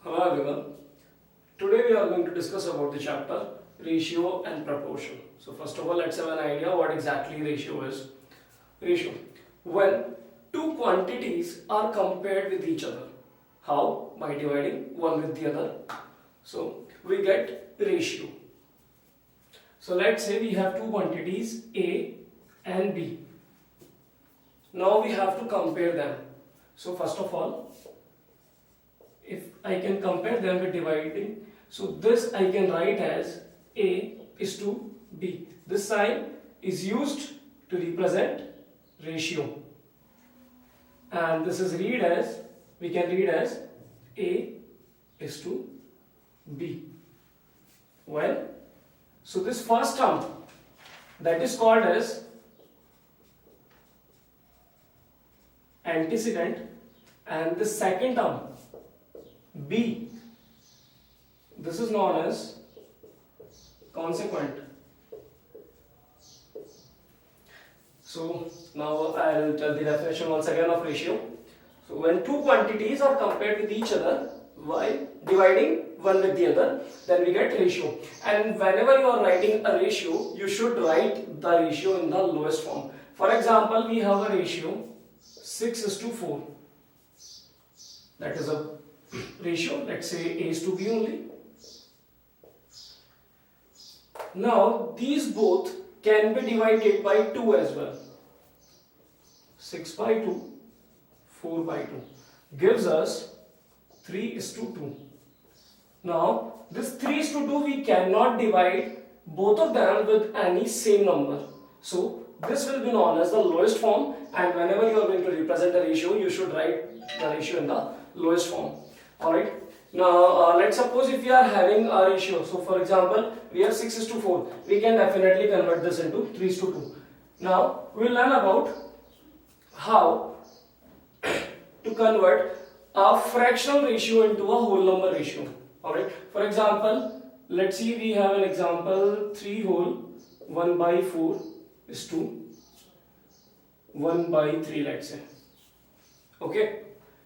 Hello everyone. Today we are going to discuss about the chapter ratio and proportion. So first of all, let's have an idea what exactly ratio is. Ratio. When two quantities are compared with each other. How? By dividing one with the other. So we get ratio. So let's say we have two quantities A and B. Now we have to compare them. So first of all, if I can compare them with dividing, so this I can write as A is to B. This sign is used to represent ratio, and this is we can read as A is to B. Well, so this first term, that is called as antecedent, and the second term B, this is known as consequent. So now I'll tell the definition once again of ratio. So when two quantities are compared with each other by dividing one with the other, then we get ratio. And whenever you are writing a ratio, you should write the ratio in the lowest form. For example, we have a ratio 6:4. That is a ratio, let's say A is to B only. Now these both can be divided by 2 as well. 6/2, 4/2 gives us 3:2. Now this 3:2 we cannot divide both of them with any same number. So this will be known as the lowest form, and whenever you are going to represent a ratio, you should write the ratio in the lowest form. Alright, now let's suppose if we are having a ratio, so for example we have 6:4, we can definitely convert this into 3:2. Now we will learn about how to convert a fractional ratio into a whole number ratio. Alright, for example, let's see, we have an example 3 whole 1/4 is to 1/3, let's say. Okay,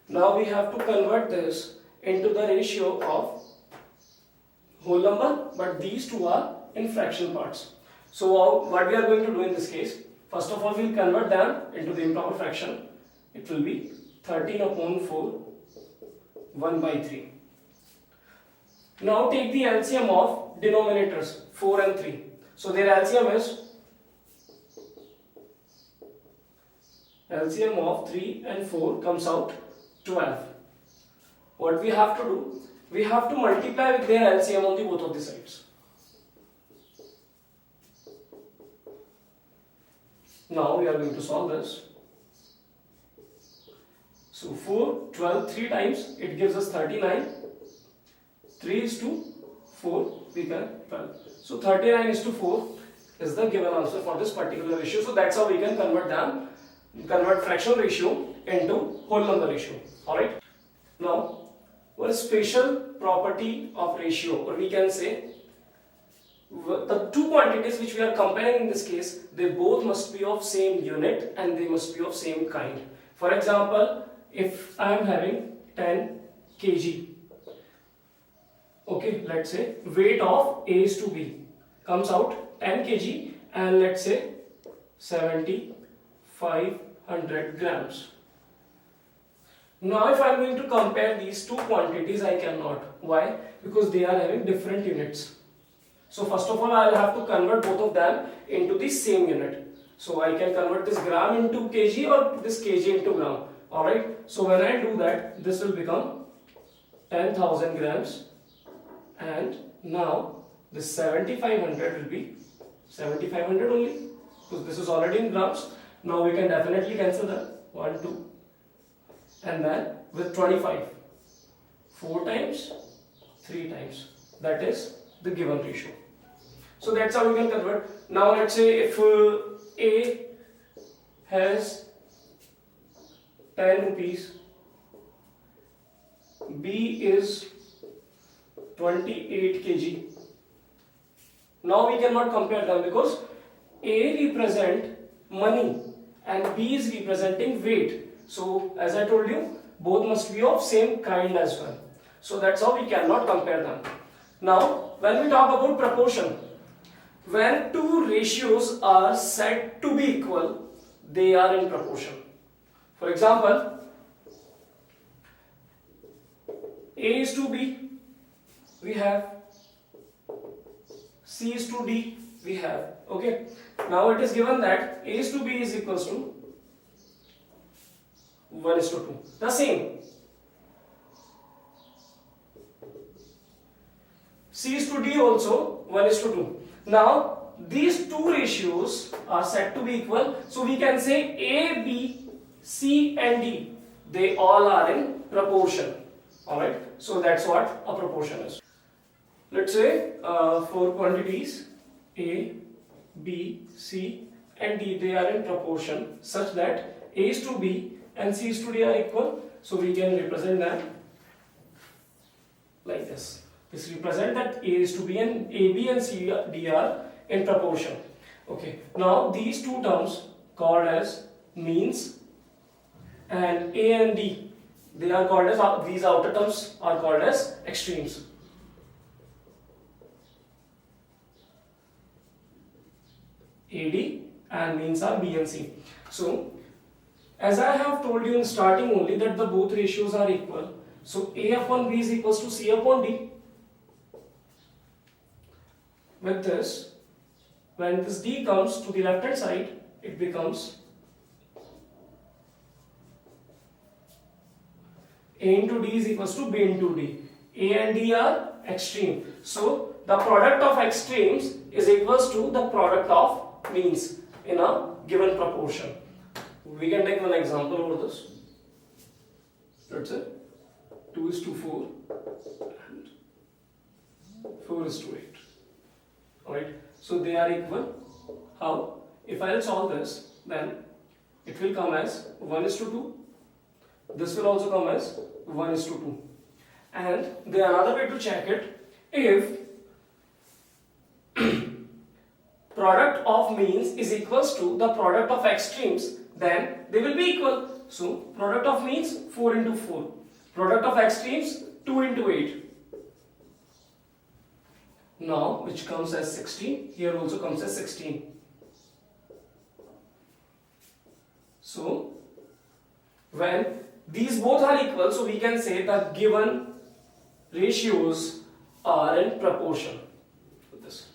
now we have to convert this into the ratio of whole number, but these two are in fraction parts. So what we are going to do in this case, first of all we will convert them into the improper fraction. It will be 13/4 1/3. Now take the LCM of denominators 4 and 3. So their LCM of 3 and 4 comes out 12. What we have to do, we have to multiply with their LCM on the both of the sides. Now we are going to solve this. So 4, 12, 3 times, it gives us 39. 3:4 become 12. So 39:4 is the given answer for this particular ratio. So that's how we can convert fractional ratio into whole number ratio. Alright. Now, one special property of ratio, or we can say the two quantities which we are comparing in this case, they both must be of same unit and they must be of same kind. For example, if I am having 10 kg, okay, let's say weight of A is to B comes out 10 kg, and let's say 7500 grams. Now if I am going to compare these two quantities, I cannot. Why? Because they are having different units. So first of all, I will have to convert both of them into the same unit. So I can convert this gram into kg or this kg into gram. Alright, so when I do that, this will become 10,000 grams, and now this 7500 will be 7500 only, because this is already in grams. Now we can definitely cancel that 1, 2, and then with 25, 4 times, 3 times, that is the given ratio. So that's how we can convert. Now let's say if A has 10 rupees, B is 28 kg. Now we cannot compare them because A represent money and B is representing weight. So as I told you, both must be of same kind as well. So that's how we cannot compare them. Now, when we talk about proportion, when two ratios are said to be equal, they are in proportion. For example, A is to B, we have C is to D, we have. Okay. Now it is given that A is to B is equals to 1 is to 2. The same. C is to D also 1 is to 2. Now these two ratios are said to be equal. So we can say A, B, C and D, they all are in proportion. Alright. So that's what a proportion is. Let's say 4 quantities A, B, C and D, they are in proportion such that A is to B and C is to D are equal. So we can represent them like this. This represents that A is to B and AB and C, D are in proportion. Okay. Now these two terms called as means and A and D, they are called as, these outer terms are called as extremes. AD and means are B and C. So as I have told you in starting only that the both ratios are equal. So A upon B is equals to C upon D. With this, when this D comes to the left hand side, it becomes A into D is equals to B into D. A and D are extreme. So the product of extremes is equals to the product of means in a given proportion. We can take one example over this. Let's say 2 is to 4 and 4 is to 8. Alright, so they are equal. How? If I will solve this, then it will come as 1 is to 2. This will also come as 1 is to 2. And the another way to check it, if product of means is equals to the product of extremes, then they will be equal. So product of means 4 into 4. Product of extremes 2 into 8. Now which comes as 16, here also comes as 16. So when these both are equal, so we can say that given ratios are in proportion.